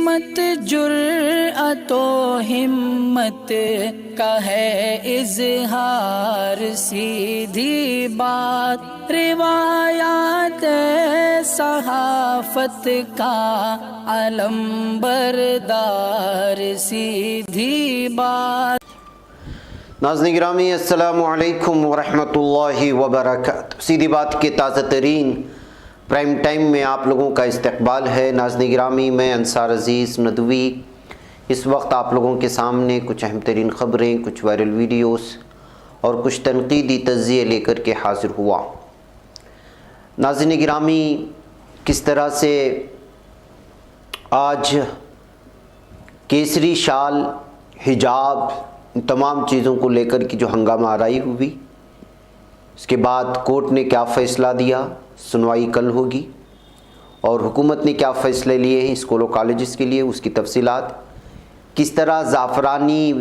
سمت جرأت و ہمت کا ہے اظہار، سیدھی بات روایات صحافت کا علم بردار، سیدھی بات۔ ناظرین گرامی السلام علیکم ورحمۃ اللہ وبرکاتہ۔ سیدھی بات کے تازہ ترین پرائم ٹائم میں آپ لوگوں کا استقبال ہے۔ ناظرین گرامی، میں انصار عزیز ندوی اس وقت آپ لوگوں کے سامنے کچھ اہم ترین خبریں، کچھ وائرل ویڈیوز اور کچھ تنقیدی تجزیے لے کر کے حاضر ہوا۔ ناظرین گرامی، کس طرح سے آج کیسری شال، حجاب، ان تمام چیزوں کو لے کر کے جو ہنگامہ آرائی ہوئی، اس کے بعد کورٹ نے کیا فیصلہ دیا، سنوائی کل ہوگی، اور حکومت نے کیا فیصلے لیے ہیں اسکول و کالجز کے لیے، اس کی تفصیلات، کس طرح زعفرانی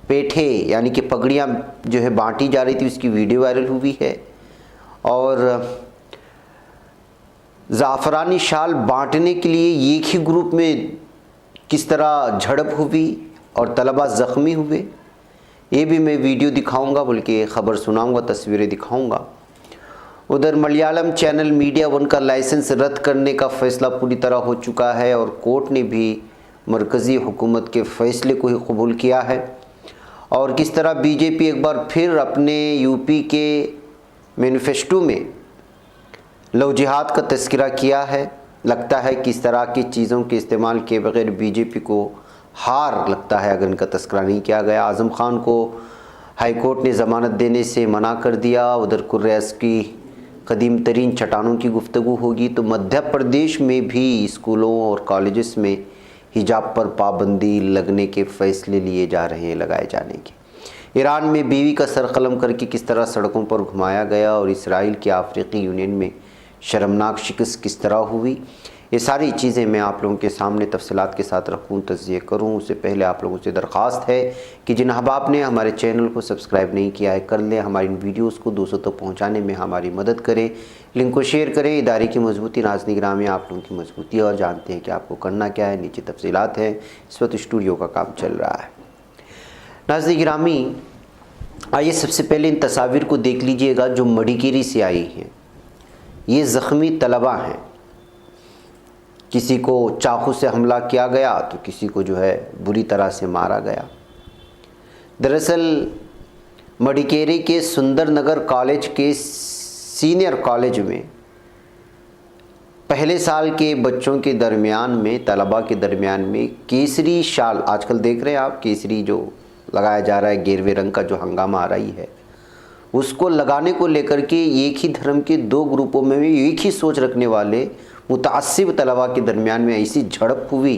پیٹھے یعنی کہ پگڑیاں جو ہے بانٹی جا رہی تھی، اس کی ویڈیو وائرل ہوئی ہے، اور زعفرانی شال بانٹنے کے لیے ایک ہی گروپ میں کس طرح جھڑپ ہوئی اور طلبہ زخمی ہوئے، یہ بھی میں ویڈیو دکھاؤں گا، بلکہ خبر سناؤں گا، تصویریں دکھاؤں گا۔ ادھر ملیالم چینل میڈیا ون کا لائسنس رد کرنے کا فیصلہ پوری طرح ہو چکا ہے، اور کورٹ نے بھی مرکزی حکومت کے فیصلے کو ہی قبول کیا ہے، اور کس طرح بی جے پی ایک بار پھر اپنے یو پی کے مینیفیسٹو میں لو جہاد کا تذکرہ کیا ہے۔ لگتا ہے کہ اس طرح کی چیزوں کے استعمال کے بغیر بی جے پی کو ہار لگتا ہے اگر ان کا تذکرہ نہیں کیا گیا۔ اعظم خان کو ہائی کورٹ نے ضمانت دینے سے منع کر دیا۔ ادھر کرریز کی قدیم ترین چٹانوں کی گفتگو ہوگی، تو مدھیہ پردیش میں بھی اسکولوں اور کالجز میں حجاب پر پابندی لگنے کے فیصلے لیے جا رہے ہیں، لگائے جانے کے۔ ایران میں بیوی کا سر قلم کر کے کس طرح سڑکوں پر گھمایا گیا، اور اسرائیل کے افریقی یونین میں شرمناک شکست کس طرح ہوئی، یہ ساری چیزیں میں آپ لوگوں کے سامنے تفصیلات کے ساتھ رکھوں، تجزیہ کروں۔ اس سے پہلے آپ لوگوں سے درخواست ہے کہ جن احباب نے ہمارے چینل کو سبسکرائب نہیں کیا ہے کر لیں، ہماری ان ویڈیوز کو دوستوں تک پہنچانے میں ہماری مدد کریں، لنک کو شیئر کریں۔ ادارے کی مضبوطی، ناظرین گرامی آپ لوگوں کی مضبوطی، اور جانتے ہیں کہ آپ کو کرنا کیا ہے، نیچے تفصیلات ہیں۔ اس وقت اسٹوڈیو کا کام چل رہا ہے۔ ناظرین گرامی، آئیے سب سے پہلے ان تصاویر کو دیکھ لیجئے گا جو مڈیکیری سے آئی ہیں۔ یہ زخمی طلبہ ہیں، کسی کو چاقو سے حملہ کیا گیا تو کسی کو جو ہے بری طرح سے مارا گیا۔ دراصل مڈیکیری کے سندر نگر کالج کے سینئر کالج میں پہلے سال کے بچوں کے درمیان میں، طلبہ کے درمیان میں کیسری شال، آج کل دیکھ رہے ہیں آپ کیسری جو لگایا جا رہا ہے گیروے رنگ کا، جو ہنگامہ آ رہی ہے، اس کو لگانے کو لے کر کے ایک ہی دھرم کے دو گروپوں میں بھی ایک ہی سوچ رکھنے والے متعصب طلبہ کے درمیان میں ایسی جھڑپ ہوئی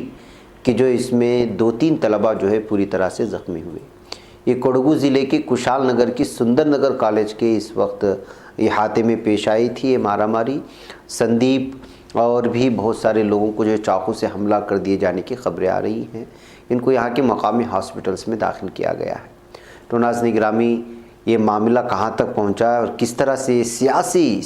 کہ جو اس میں 2-3 طلبہ جو ہے پوری طرح سے زخمی ہوئے۔ یہ کوڈگو ضلع کے کشال نگر کی سندر نگر کالج کے اس وقت احاطے میں پیش آئی تھی یہ مارا ماری۔ سندیپ اور بھی بہت سارے لوگوں کو جو چاقو سے حملہ کر دیے جانے کی خبریں آ رہی ہیں، ان کو یہاں کے مقامی ہاسپٹلس میں داخل کیا گیا ہے۔ تو ناظرین گرامی، یہ معاملہ کہاں تک پہنچا ہے اور کس طرح سے سیاسی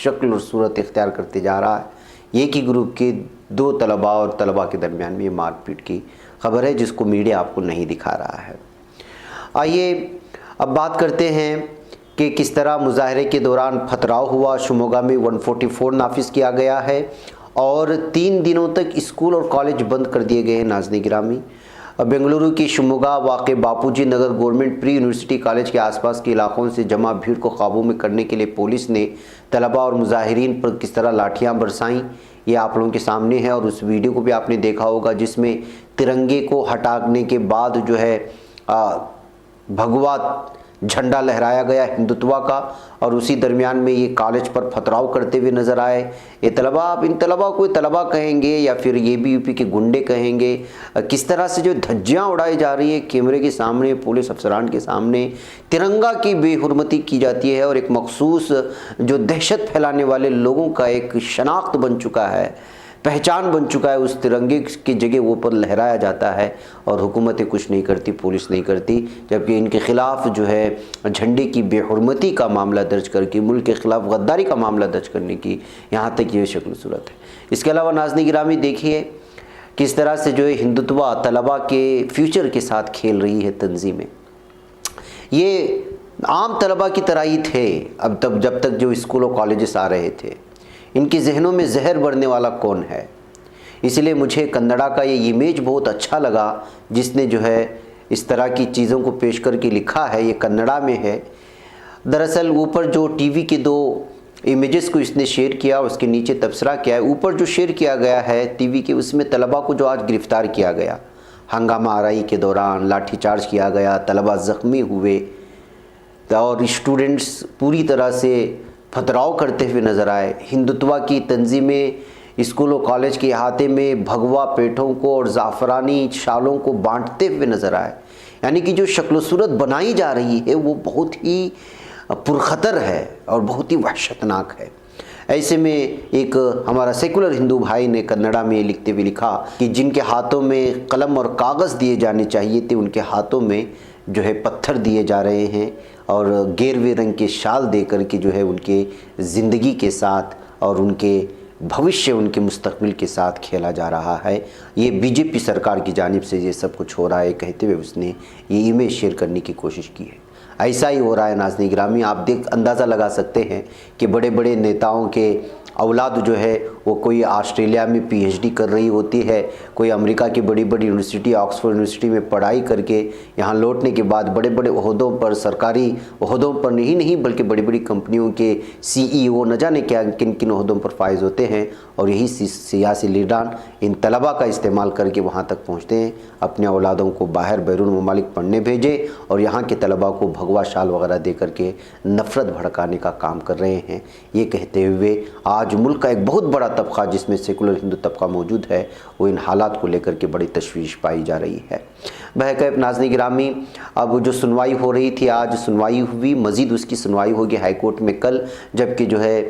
شکل اور صورت اختیار کرتے جا رہا ہے، ایک ہی گروپ کے 2 طلبہ اور طلبہ کے درمیان میں یہ مار پیٹ کی خبر ہے جس کو میڈیا آپ کو نہیں دکھا رہا ہے۔ آئیے اب بات کرتے ہیں کہ کس طرح مظاہرے کے دوران پتھراؤ ہوا۔ شموگا میں 144 نافذ کیا گیا ہے، اور 3 دنوں تک اسکول اور کالج بند کر دیے گئے ہیں۔ ناظرین گرامی، بنگلورو کی شموگا واقع باپو جی نگر گورنمنٹ پری یونیورسٹی کالج کے آس پاس کے علاقوں سے جمع بھیڑ کو قابو میں کرنے کے لیے پولیس نے طلبہ اور مظاہرین پر کس طرح لاٹھیاں برسائیں، یہ آپ لوگوں کے سامنے ہے، اور اس ویڈیو کو بھی آپ نے دیکھا ہوگا جس میں ترنگے کو ہٹانے کے بعد جو ہے بھگوا جھنڈا لہرایا گیا ہندوتوا کا، اور اسی درمیان میں یہ کالج پر پتھراؤ کرتے ہوئے نظر آئے۔ یہ طلبہ، آپ ان طلبہ کو طلبہ کہیں گے یا پھر یہ بھی یو پی کے گنڈے کہیں گے، کس طرح سے جو دھجیاں اڑائی جا رہی ہیں کیمرے کے سامنے، پولیس افسران کے سامنے، ترنگا کی بے حرمتی کی جاتی ہے، اور ایک مخصوص جو دہشت پھیلانے والے لوگوں کا ایک شناخت بن چکا ہے، پہچان بن چکا ہے، اس ترنگے کی جگہ وہ پر لہرایا جاتا ہے، اور حکومتیں کچھ نہیں کرتی، پولیس نہیں کرتی، جبکہ ان کے خلاف جو ہے جھنڈے کی بے حرمتی کا معاملہ درج کر کے، ملک کے خلاف غداری کا معاملہ درج کرنے کی یہاں تک یہ شکل صورت ہے۔ اس کے علاوہ ناظرین گرامی دیکھیے، کس طرح سے جو ہے ہندوتوا طلباء کے فیوچر کے ساتھ کھیل رہی ہے تنظیمیں. یہ عام طلباء کی طرح ہی تھے جب تک جو اسکول و کالجز آ رہے تھے. ان کے ذہنوں میں زہر بھرنے والا کون ہے؟ اس لیے مجھے کنڑا کا یہ امیج بہت اچھا لگا جس نے جو ہے اس طرح کی چیزوں کو پیش کر کے لکھا ہے. یہ کنڑا میں ہے. دراصل اوپر جو ٹی وی کے 2 امیجز کو اس نے شیئر کیا، اس کے نیچے تبصرہ کیا ہے. اوپر جو شیئر کیا گیا ہے ٹی وی کے، اس میں طلباء کو جو آج گرفتار کیا گیا، ہنگامہ آرائی کے دوران لاٹھی چارج کیا گیا، طلباء زخمی ہوئے اور اسٹوڈنٹس پوری طرح سے پتھراؤ کرتے ہوئے نظر آئے. ہندوتوا کی تنظیمیں اسکول و کالج کے احاطے میں بھگوا پیٹوں کو اور زعفرانی شالوں کو بانٹتے ہوئے نظر آئے. یعنی کہ جو شکل و صورت بنائی جا رہی ہے وہ بہت ہی پرخطر ہے اور بہت ہی وحشتناک ہے. ایسے میں ایک ہمارا سیکولر ہندو بھائی نے کنڑا میں لکھتے ہوئے لکھا کہ جن کے ہاتھوں میں قلم اور کاغذ دیے جانے چاہیے تھے، ان کے ہاتھوں میں جو ہے پتھر دیے جا رہے ہیں اور گیروے رنگ کے شال دے کر کے جو ہے ان کے زندگی کے ساتھ اور ان کے بھوشیہ، ان کے مستقبل کے ساتھ کھیلا جا رہا ہے. یہ بی جے پی سرکار کی جانب سے یہ سب کچھ ہو رہا ہے کہتے ہوئے اس نے یہ ایمیج شیئر کرنے کی کوشش کی ہے. ایسا ہی ہو رہا ہے ناظرین گرامی. آپ اندازہ لگا سکتے ہیں کہ بڑے بڑے نیتاؤں کے اولاد جو ہے وہ کوئی آسٹریلیا میں پی ایچ ڈی کر رہی ہوتی ہے، کوئی امریکہ کی بڑی بڑی یونیورسٹی آکسفورڈ یونیورسٹی میں پڑھائی کر کے یہاں لوٹنے کے بعد بڑے بڑے عہدوں پر، سرکاری عہدوں پر نہیں بلکہ بڑی بڑی کمپنیوں کے سی ای او نہ جانے کیا کن کن عہدوں پر فائز ہوتے ہیں. اور یہی سیاسی لیڈران ان طلباء کا استعمال کر کے وہاں تک پہنچتے ہیں، اپنے اولادوں کو باہر بیرون ممالک پڑھنے بھیجے اور یہاں کے طلباء کو بھگوا شال وغیرہ دے کر کے نفرت بھڑکانے کا کام کر رہے ہیں. یہ کہتے ہوئے آج ملک کا ایک بہت بڑا طبقہ جس میں سیکولر ہندو طبقہ موجود ہے، وہ ان حالات کو لے کر کے بڑی تشویش پائی جا رہی ہے. بہرکیف ناظرین گرامی، اب جو سنوائی ہو رہی تھی آج سنوائی ہوئی، مزید اس کی سنوائی ہوگی ہائی کورٹ میں کل، جبکہ جو ہے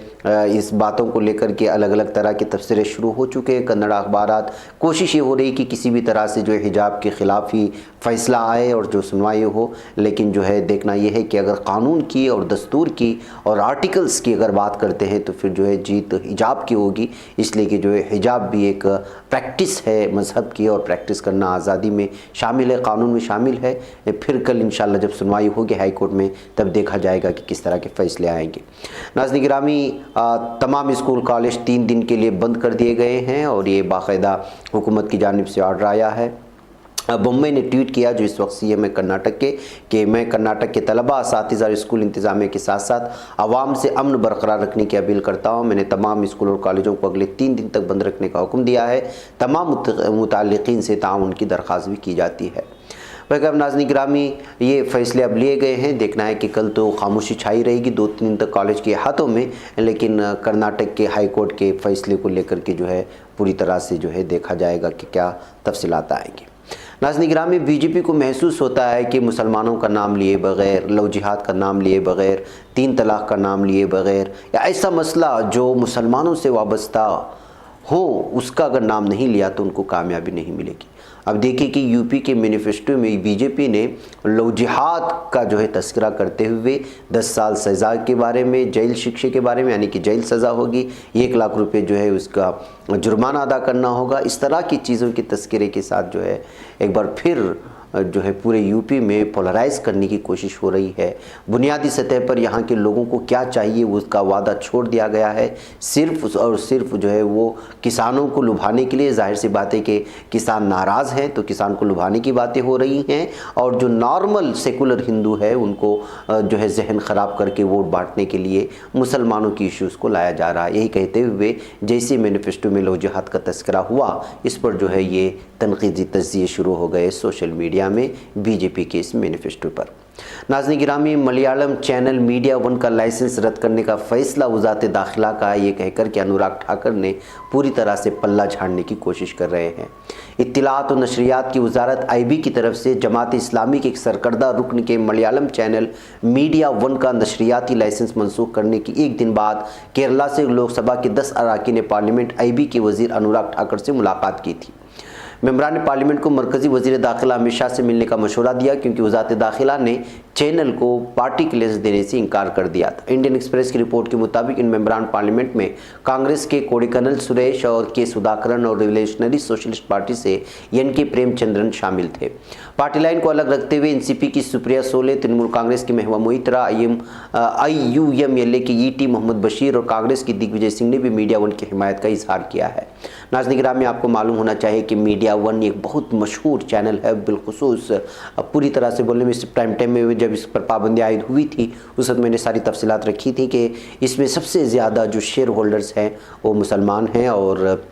اس باتوں کو لے کر کے الگ الگ طرح کے تبصرے شروع ہو چکے ہیں. کنڑا اخبارات کوشش یہ ہو رہی کہ کسی بھی طرح سے جو ہے حجاب کے خلاف ہی فیصلہ آئے اور جو سنوائی ہو، لیکن جو ہے دیکھنا یہ ہے کہ اگر قانون کی اور دستور کی اور آرٹیکلز کی اگر بات کرتے ہیں تو پھر جو ہے جیت حجاب کی ہوگی. اس لیے کہ جو ہے حجاب بھی ایک پریکٹس ہے مذہب کی اور پریکٹس کرنا آزادی میں شامل ہے، قانون میں شامل ہے. پھر کل انشاءاللہ جب سنوائی ہوگی ہائی کورٹ میں تب دیکھا جائے گا کہ کس طرح کے فیصلے آئیں گے. ناظرین گرامی، تمام اسکول کالج 3 دن کے لیے بند کر دیے گئے ہیں اور یہ باقاعدہ حکومت کی جانب سے آرڈر آیا ہے. بمبئی نے ٹویٹ کیا جو اس وقت سی ایم ہے کرناٹک کے، کہ میں کرناٹک کے طلباء، اساتذہ اور اسکول انتظامیہ کے ساتھ ساتھ عوام سے امن برقرار رکھنے کی اپیل کرتا ہوں. میں نے تمام اسکول اور کالجوں کو اگلے 3 دن تک بند رکھنے کا حکم دیا ہے. تمام متعلقین سے تعاون کی درخواست بھی کی جاتی ہے. بہرکیف ناظرین گرامی، یہ فیصلے اب لیے گئے ہیں. دیکھنا ہے کہ کل تو خاموشی چھائی رہے گی 2-3 دن تک کالج کے ہاتھوں میں، لیکن کرناٹک کے ہائی کورٹ کے فیصلے کو لے کر کے جو ہے پوری طرح سے جو ہے دیکھا جائے گا کہ کیا تفصیلات آئیں گی. ناظرین گرامی، بی جے پی کو محسوس ہوتا ہے کہ مسلمانوں کا نام لیے بغیر، لو جہاد کا نام لیے بغیر، 3 طلاق کا نام لیے بغیر یا ایسا مسئلہ جو مسلمانوں سے وابستہ ہو اس کا اگر نام نہیں لیا تو ان کو کامیابی نہیں ملے گی. اب دیکھیں کہ یو پی کے مینیفیسٹو میں بی جے پی نے لو جہاد کا جو ہے تذکرہ کرتے ہوئے 10 سال سزا کے بارے میں، جیل شکشے کے بارے میں، یعنی کہ جیل سزا ہوگی، 1 لاکھ روپے جو ہے اس کا جرمانہ ادا کرنا ہوگا، اس طرح کی چیزوں کے تذکرے کے ساتھ جو ہے ایک بار پھر جو ہے پورے یو پی میں پولرائز کرنے کی کوشش ہو رہی ہے. بنیادی سطح پر یہاں کے لوگوں کو کیا چاہیے اس کا وعدہ چھوڑ دیا گیا ہے، صرف اور صرف جو ہے وہ کسانوں کو لبھانے کے لیے. ظاہر سی بات ہے کہ کسان ناراض ہیں تو کسان کو لبھانے کی باتیں ہو رہی ہیں، اور جو نارمل سیکولر ہندو ہے ان کو جو ہے ذہن خراب کر کے ووٹ بانٹنے کے لیے مسلمانوں کی ایشوز کو لایا جا رہا ہے. یہی کہتے ہوئے جیسے مینیفیسٹو میں لو جہاد کا تذکرہ ہوا، اس پر جو ہے یہ تنقیدی تجزیے شروع ہو گئے سوشل میڈیا میں بی جے پی کے اس مینیفیسٹو پر. ناظرین گرامی، ملیالم چینل میڈیا 1 کا لائسنس رد کرنے کا فیصلہ وزارت داخلہ کا، یہ کہہ کر کہ انوراگ ٹھاکر نے پوری طرح سے پلہ جھاڑنے کی کوشش کر رہے ہیں. اطلاعات و نشریات کی وزارت آئی بی کی طرف سے جماعت اسلامی کے ایک سرکردہ رکن کے ملیالم چینل میڈیا 1 کا نشریاتی لائسنس منسوخ کرنے کی 1 دن بعد کیرلا سے لوک سبھا کے 10 اراکین پارلیمنٹ آئی بی کے وزیر انوراگ ٹھاکر سے ملاقات کی تھی. ممبران پارلیمنٹ کو مرکزی وزیر داخلہ امت شاہ سے ملنے کا مشورہ دیا، کیونکہ وزارت داخلہ نے चैनल को पार्टी क्लियरेंस देने से इनकार कर दिया था। इंडियन एक्सप्रेस की रिपोर्ट के मुताबिक इन मेंबरान पार्लियामेंट में कांग्रेस के कोडिकनल सुरेश और के सुधाकरन और रिवोल्यूशनरी सोशलिस्ट पार्टी से एन के प्रेमचंद्रन शामिल थे। पार्टी लाइन को अलग रखते हुए एनसीपी की सुप्रिया सोले, तृणमूल कांग्रेस की महबूबा मोइत्रा, IUMLA की ET मोहम्मद बशीर और कांग्रेस की दिग्विजय सिंह ने भी मीडिया वन की हिमायत का इजहार किया है। नाज़रीन गिरामी, आपको मालूम होना चाहिए कि मीडिया वन एक बहुत मशहूर चैनल है, बिलखुसूस पूरी तरह से बोलने में इस प्राइम टाइम में जब इस पर पाबंदी आयद हुई थी उस वक्त मैंने सारी तफसीलात रखी थी कि इसमें सबसे ज़्यादा जो शेयर होल्डर्स हैं वो मुसलमान हैं और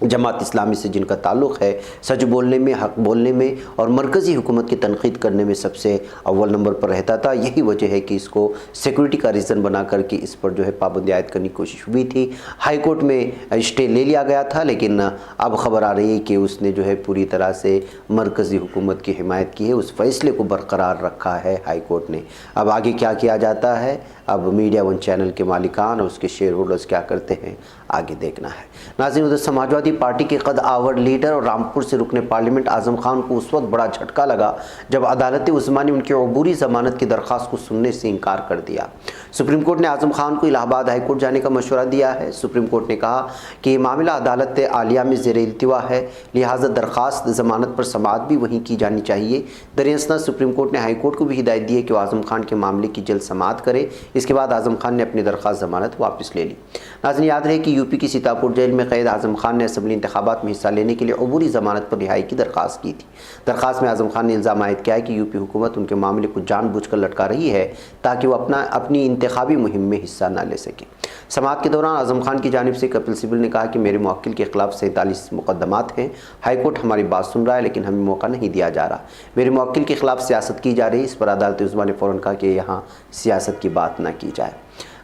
जमात इस्लामी से जिनका ताल्लुक़ है, सच बोलने में, हक़ बोलने में और मरकज़ी हुकूमत की तनक़ीद करने में सबसे अव्वल नंबर पर रहता था। यही वजह है कि इसको सिक्योरिटी का रीज़न बना करके इस पर जो है पाबंदी आयद करने की कोशिश हुई थी। हाई कोर्ट में स्टे ले लिया गया था, लेकिन अब ख़बर आ रही है कि उसने जो है पूरी तरह से मरकज़ी हुकूमत की हिमायत की है, उस फ़ैसले को बरकरार रखा है हाई कोर्ट ने। अब आगे क्या किया जाता है, अब मीडिया वन चैनल के मालिकान और उसके शेयर होल्डर्स क्या करते हैं, आगे देखना है। नाज़रीन, उधर समाजवादी पार्टी के कद आवर लीडर और रामपुर से रुकने पार्लियामेंट आज़म खान को उस वक्त बड़ा झटका लगा जब अदालत उस्मा ने उनकी अबूरी ज़मानत की दरख्वास्त को सुनने से इनकार कर दिया। सुप्रीम कोर्ट ने आज़म खान को इलाहाबाद हाई कोर्ट जाने का मशवरा दिया है। सुप्रीम कोर्ट ने कहा कि ये मामला अदालत आलिया में ज़ेर इल्तिवा है, लिहाजा दरख्वास्त ज़मानत पर समाअत भी वहीं की जानी चाहिए। दरअसल सुप्रीम कोर्ट ने हाई कोर्ट को भी हिदायत दी है कि वो आज़म खान के मामले की जल्द समाअत करे। इसके बाद आज़म खान ने अपनी दरख्वास्त ज़मानत वापस ले ली। नाज़रीन, याद रहे कि यूपी की सीतापुर जेल में कैद आज़म खान ने असम्बली इंतखाबात में हिस्सा लेने के लिए अबूरी ज़मानत पर रिहाई की दरख्वास्त की थी। दरख्वास्त में आज़म खान ने इल्ज़ाम आयद किया है कि यूपी हुकूमत उनके मामले को जानबूझकर लटका रही है ताकि वो अपनी इंतखाबी मुहिम में हिस्सा न ले सके। समाअत के दौरान आज़म खान की जानिब से कपिल सिब्बल ने कहा कि मेरे मुवक्किल के खिलाफ 47 मुकदमात हैं। हाई कोर्ट हमारी बात सुन रहा है लेकिन हमें मौका नहीं दिया जा रहा। मेरे मुवक्किल के खिलाफ सियासत की जा रही है। इस पर अदालत उस्मा ने फ़ौरन कहा कि यहाँ सियासत की बात ना की जाए।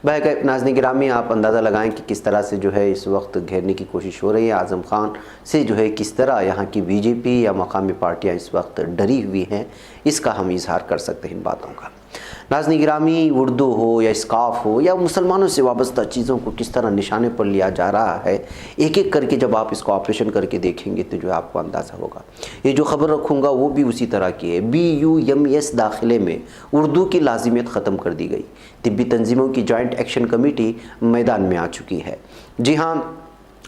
नाज़रीन गिरामी, आप अंदाज़ा लगाएं कि किस तरह से जो है इस वक्त घेरने की कोशिश हो रही है। आज़म खान से जो है किस तरह यहाँ की बीजेपी या मकामी पार्टियाँ इस वक्त डरी हुई हैं, इसका हम इजहार कर सकते हैं इन बातों का। नाज़रीन गिरामी, उर्दू हो या स्काफ हो या मुसलमानों से वाबस्ता चीज़ों को किस तरह निशाने पर लिया जा रहा है, एक एक करके जब आप इसको ऑपरेशन करके देखेंगे तो जो है आपको अंदाज़ा होगा। ये जो ख़बर रखूँगा वो भी उसी तरह की है। BUMS दाखिले में उर्दू की लाजिमियत ख़त्म कर दी गई। तिब्बी तंजीमों की जॉइंट एक्शन कमेटी मैदान में आ चुकी है। जी हाँ,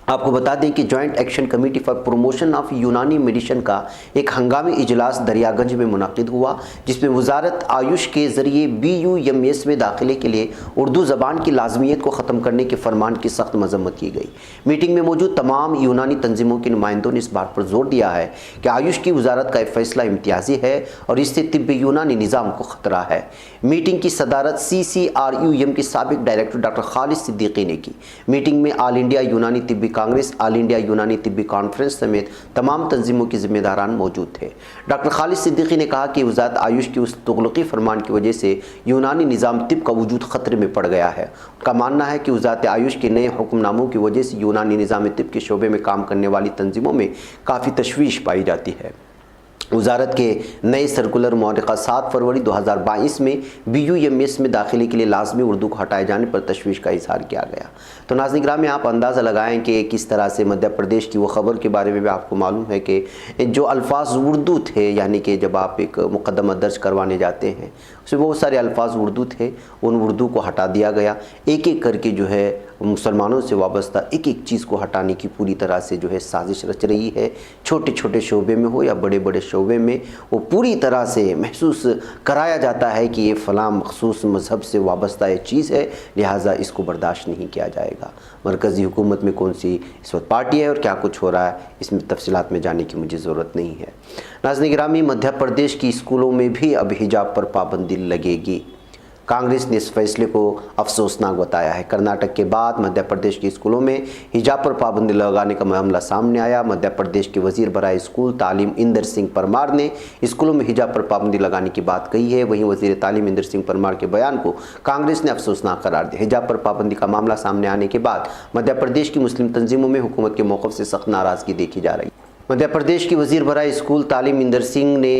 आपको बता दें कि joint action committee for promotion of यूनानी मेडिसिन का एक हंगामी इजलास दरियागंज में मुनक़िद हुआ, जिसमें वजारत आयुष के ज़रिए BUMS में दाखिले के लिए उर्दू ज़बान की लाजमियत को ख़त्म करने के फरमान की सख्त मजम्मत की गई। मीटिंग में मौजूद तमाम यूनानी तंजीमों के नुमाइंदों ने इस बात पर जोर दिया है कि आयुष की वजारत का फैसला इम्तियाजी है और इससे तिब्बी यूनानी निज़ाम को ख़तरा है। मीटिंग की सदारत CCRUM के साबिक डायरेक्टर डॉक्टर खालिद सिद्दीकी ने की। मीटिंग में ऑल इंडिया यूनानी तिब्बी कांग्रेस, ऑल इंडिया यूनानी तिब्बी कॉन्फ्रेंस समेत तमाम तंजीमों के जिम्मेदारान मौजूद थे। डॉक्टर खालिद सिद्दीकी ने कहा कि वज़ारत आयुष की उस तुगलकी फरमान की वजह से यूनानी निज़ाम तिब का वजूद ख़तरे में पड़ गया है। उनका मानना है कि वज़ारत आयुष के नए हुक्मनामों की वजह से यूनानी निज़ाम तिब के शोबे में काम करने वाली तंजीमों में काफ़ी तशवीश पाई जाती है। वजारत के नए सर्कुलर मुआरिका 7 फरवरी 2022 में BUMS में दाखिले के लिए लाजमी उर्दू को हटाए जाने पर तशवीश का इजहार किया गया। तो नाज़रीन गिरामी, आप अंदाज़ा लगाएं कि किस तरह से मध्य प्रदेश की वो ख़बर के बारे में भी आपको मालूम है कि जो अल्फाज उर्दू थे, यानी कि जब आप एक मुकदमा दर्ज करवाने जाते हैं उसमें बहुत सारे अल्फाज उर्दू थे, उन उर्दू को हटा दिया गया। एक एक करके जो है मुसलमानों से वाबस्ता एक एक चीज़ को हटाने की पूरी तरह से जो है साजिश रच रही है। छोटे छोटे शोबे में हो या बड़े बड़े शोबे में, वो पूरी तरह से महसूस कराया जाता है कि ये फ़लाँ मखसूस मज़हब से वाबस्ता एक चीज़ है, लिहाजा इसको बर्दाश्त नहीं किया जाएगा। मरकज़ी हुकूमत में कौन सी इस वक्त पार्टी है और क्या कुछ हो रहा है, इसमें तफसीलात में जाने की मुझे ज़रूरत नहीं है। नाज़रीन गिरामी, मध्य प्रदेश की स्कूलों में भी अब हिजाब पर पाबंदी लगेगी। कांग्रेस ने इस फैसले को अफसोसनाक बताया है। कर्नाटक के बाद मध्य प्रदेश के स्कूलों में हिजाब पर पाबंदी लगाने का मामला सामने आया। मध्य प्रदेश के वजीर बराए स्कूल तालीम इंदर सिंह परमार ने स्कूलों में हिजाब पर पाबंदी लगाने की बात कही है। वहीं वजीर तालीम इंदर सिंह परमार के बयान को कांग्रेस ने अफसोसनाक करार दिया। हिजाब पर पाबंदी का मामला सामने आने के बाद मध्य प्रदेश की मुस्लिम तंजीमों में हुकूमत के मौक़िफ़ से सख्त नाराज़गी देखी जा रही है। मध्य प्रदेश की वजीर बराए स्कूल तालीम इंदर सिंह ने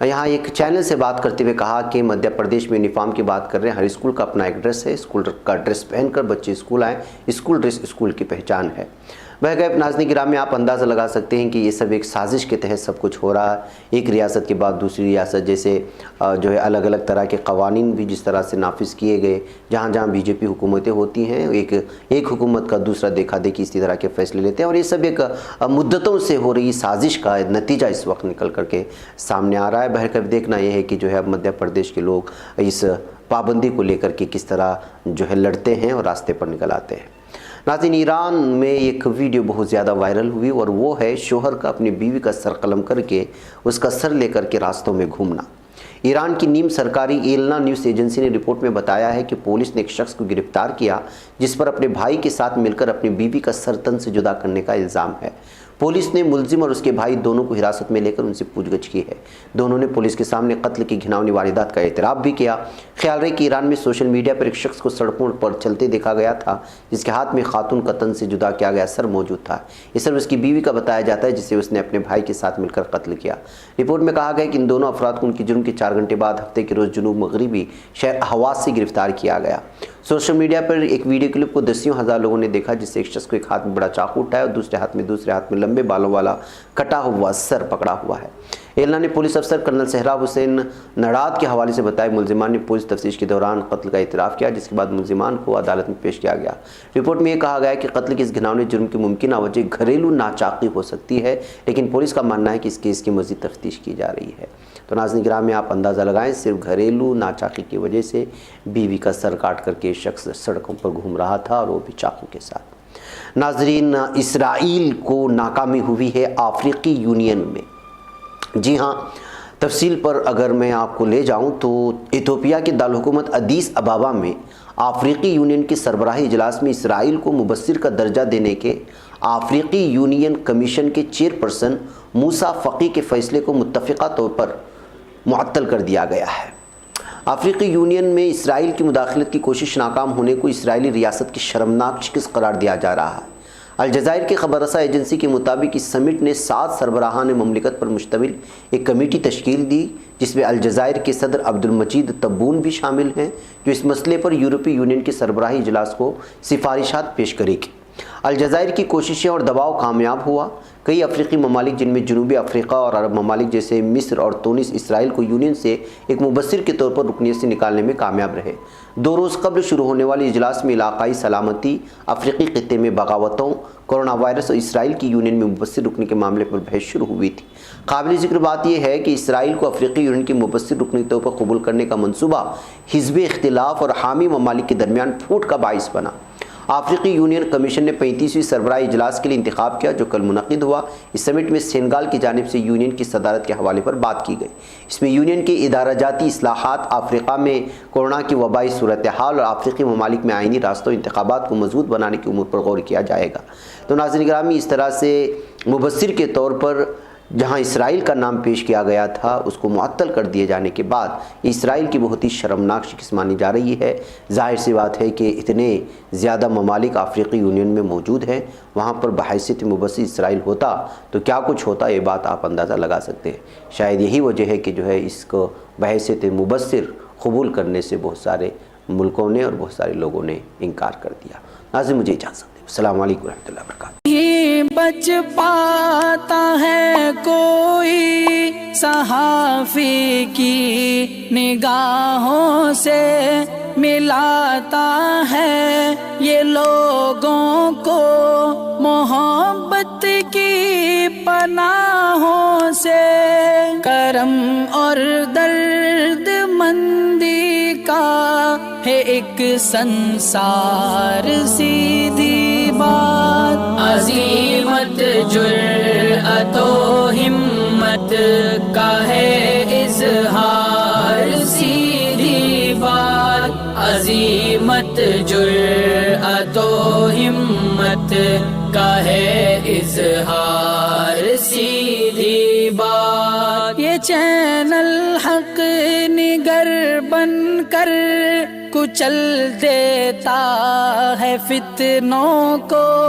यहाँ एक चैनल से बात करते हुए कहा कि मध्य प्रदेश में यूनिफॉर्म की बात कर रहे हैं। हर स्कूल का अपना एक ड्रेस है, स्कूल का ड्रेस पहनकर बच्चे स्कूल आएँ, स्कूल ड्रेस स्कूल की पहचान है। बहरकैफ नाज़रीन गिरामी, आप अंदाज़ा लगा सकते हैं कि ये सब एक साजिश के तहत सब कुछ हो रहा है। एक रियासत के बाद दूसरी रियासत, जैसे जो है अलग अलग तरह के क़वानीन भी जिस तरह से नाफिज किए गए, जहाँ जहाँ बीजेपी हुकूमतें होती हैं, एक हुकूमत का दूसरा देखा देखी इसी तरह के फ़ैसले लेते हैं, और ये सब एक मुद्दतों से हो रही साजिश का नतीजा इस वक्त निकल करके सामने आ रहा है। बहरकैफ देखना यह है कि जो है अब मध्य प्रदेश के लोग इस पाबंदी को लेकर के किस तरह जो है लड़ते हैं और रास्ते पर निकल आते हैं। नाज़रीन, ईरान में एक वीडियो बहुत ज़्यादा वायरल हुई, और वो है शोहर का अपनी बीवी का सर कलम करके उसका सर लेकर के रास्तों में घूमना। ईरान की नीम सरकारी एलना न्यूज़ एजेंसी ने रिपोर्ट में बताया है कि पुलिस ने एक शख्स को गिरफ्तार किया जिस पर अपने भाई के साथ मिलकर अपनी बीवी का सर तन से जुदा करने का इल्ज़ाम है। पुलिस ने मुलजिम और उसके भाई दोनों को हिरासत में लेकर उनसे पूछगछ की है। दोनों ने पुलिस के सामने कत्ल की घिनौनी वारदात का एतराफ़ भी किया। ख्याल रहे कि ईरान में सोशल मीडिया पर एक शख्स को सड़कों पर चलते देखा गया था जिसके हाथ में खातून का तन से जुदा किया गया सर मौजूद था। ये सर उसकी बीवी का बताया जाता है जिसे उसने अपने भाई के साथ मिलकर कत्ल किया। रिपोर्ट में कहा गया कि इन दोनों अफराद को उनकी जुर्म के 4 घंटे बाद हफ्ते के रोज़ जुनूब मगरबी शहर हवास से गिरफ्तार किया गया। सोशल मीडिया पर एक वीडियो क्लिप को दसियों हज़ार लोगों ने देखा जिससे एक शख्स को एक हाथ में बड़ा चाकू उठाया और दूसरे हाथ में लंबे बालों वाला कटा हुआ सर पकड़ा हुआ है। एलना ने पुलिस अफसर कर्नल सहराब हुसैन नड़ाद के हवाले से बताया मुलजिमान ने पुलिस तफ्तीश के दौरान कत्ल का इतराफ़ किया, जिसके बाद मुलजिमान को अदालत में पेश किया गया। रिपोर्ट में यह कहा गया कि कत्ल के इस घिनौने जुर्म की मुमकिन वजह घरेलू नाचाकी हो सकती है, लेकिन पुलिस का मानना है कि इस केस की मज़ीद तफ्तीश की जा रही है। तो नाज़रीन गिरामी, आप अंदाज़ा लगाएं, सिर्फ घरेलू नाचाकी की वजह से बीवी का सर काट करके शख्स सड़कों पर घूम रहा था, और वो भी चाकू के साथ। नाज़रीन, इसराइल को नाकामी हुई है अफ्रीकी यूनियन में। जी हाँ, तफसील पर अगर मैं आपको ले जाऊं तो इथियोपिया के दारकूमत अदीस अबाबा में अफ्रीकी यूनियन के सरबराही इजलास में इसराइल को मुबस्सिर का दर्जा देने के अफ्रीकी यूनियन कमीशन के चेयरपर्सन मूसा फ़की के फ़ैसले को मुत्तफ़िक़ा तौर पर मुअत्तल कर दिया गया है। अफ्रीकी यूनियन में इसराइल की मुदाखलत की कोशिश नाकाम होने को इसराइली रियासत की शर्मनाक शिकस्त करार दिया जा रहा है। अलजज़ायर की खबर रसा एजेंसी के मुताबिक इस समिट ने 7 सरबराहान ममलिकत पर मुश्तमिल एक कमेटी तश्कील दी, जिसमें अलजज़ायर के सदर अब्दुल मजीद तब्बून भी शामिल हैं, जो इस मसले पर यूरोपीय यूनियन के सरबराही इजलास को सिफारिशात पेश करेगी। अलजज़ायर की कोशिशें और दबाव कामयाब हुआ। कई अफ्रीकी ममालिक, जिनमें जनूबी अफ्रीका और अरब ममालिक जैसे मिस्र और तुनिस, इसराइल को यूनियन से एक मुबस्सिर के तौर पर रुकनीत से निकालने में कामयाब रहे। 2 रोज़ कबल शुरू होने वाले इजलास में इलाकाई सलामती, अफ्रीकी खित्ते में बगावतों, कोरोना वायरस और इसराइल की यूनियन में मुबस्सिर रुकने के मामले पर बहस शुरू हुई थी। काबिल ज़िक्र बात यह है कि इसराइल को अफ्रीकी यूनियन की मुबस्सिर रुकनी के तौर पर कबूल करने का मनसूबा हिज़्ब इख्तिलाफ और हामी ममालिक के दरमियान फूट का बाइस बना। अफ्रीकी यूनियन कमीशन ने 35वीं सरबराही इजलास के लिए इंतखाब किया, जो कल मुनक़िद हुआ। इस समिट में सेनेगल की जानिब से यूनियन की सदारत के हवाले पर बात की गई। इसमें यूनियन के इदाराजाती इस्लाहात, अफ्रीका में कोरोना की वबाई सूरत हाल और अफ्रीकी ममालिक में आइनी रास्तों इंतखाबात को मजबूत बनाने की उम्र पर गौर किया जाएगा। तो नाज़रीन गिरामी, इस तरह से मुबस्सिर के तौर पर जहां इसराइल का नाम पेश किया गया था, उसको मुअत्तल कर दिए जाने के बाद इसराइल की बहुत ही शर्मनाक शिकस्त मानी जा रही है। जाहिर सी बात है कि इतने ज़्यादा ममालिक अफ्रीकी यूनियन में मौजूद हैं, वहाँ पर बहैसियत मुबस्सिर इसराइल होता तो क्या कुछ होता, ये बात आप अंदाज़ा लगा सकते हैं। शायद यही वजह है कि जो है इसको बहैसियत मुबस्सिर कबूल करने से बहुत सारे मुल्कों ने और बहुत सारे लोगों ने इनकार कर दिया। नाज़रीन, मुझे इजाज़त दें। अस्सलाम वालेकुम रहमतुल्लाहि व बरकातहू। बच पाता है कोई सहाफ़ी की निगाहों से, मिलाता है ये लोगों को मोहब्बत की पनाहों से। करम और दर्द मंदी का है एक संसार, सीधी बात। अज़ीमत जुर्अतो हिम्मत का है इज़हार, सीधी बात। अज़ीमत जुर्अतो हिम्मत का है इज़हार, सीधी बात। ये चैनल हक निगर बनकर कुचल देता है फितनों को।